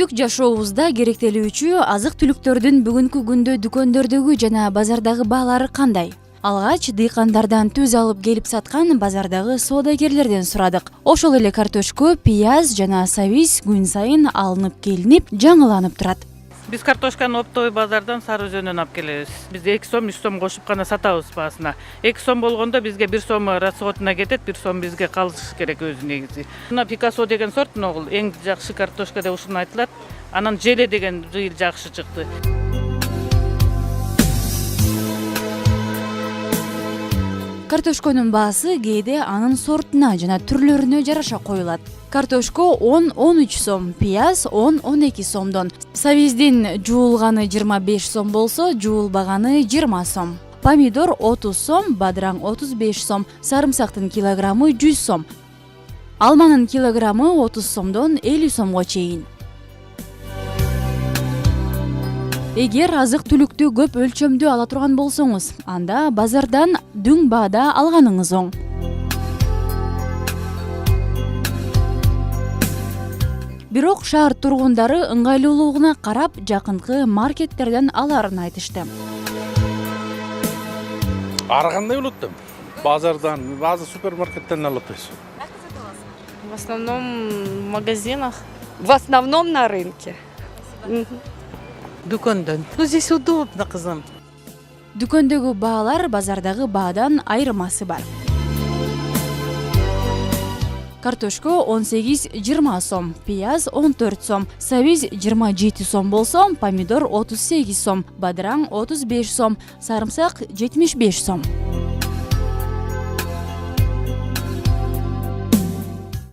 Күндүк жашообузда керектелүүчү азык-түлүктөрдүн бүгүнкү күндө дүкөндөрдөгү жана базардагы баалары кандай? Алгач дыйкандардан түз алып келип саткан базардагы соодагерлерден сурадык. Ошол эле картошко, пияз жана сабиз күн сайын алынып келинип, жаңыланып турат. Биз картошканы оптовый базардан Сары Өзөнүнөн алып келебиз. Биз 2 сом, 3 сом кошуп гана сатабыз баасына. 2 сом болгондо бизге 1 сом расходуна кетет, 1 сом бизге калышы керек өзү негизи. Мына Пикассо деген сорт огул эң жакшы картошка деп ушуну айтылат. Анан желе деген жыйыл жакшы чыкты. Картошконун баасы кээде анын сортуна жана түрлөрүнө жараша коюлат. Картошко 10-13 сом, пияз 10-12 сомдон. Сабиздин жуулганы 25 сом болсо, жуулбаганы 20 сом. Помидор 30 сом, бадыраң 35 сом, сарымсактын килограммы 100 сом. Алманын килограммы 30 сомдон 50 сомго чейин. Эгер азык-түлүктү көп өлчөмдүү ала турган болсоңуз, анда базардан дүң баада алганыңыз оң. Бирок шаар тургундары ыңгайлуулугуна карап, жакынкы маркеттерден аларын айтышты. Ар кандай болот да? Базардан, базар супермаркеттен алып атабыз. В основном в магазинах. В основном на рынке. Дүкөндөн. Ну здесь удобно, кызым. Дүкөндөгү баалар базардагы баадан айырмасы бар. Картошко 18-20 сом, пияз 14 сом, сабиз 27 сом болсо, помидор 38 сом, бадыраң 35 сом, сарымсак 75 сом.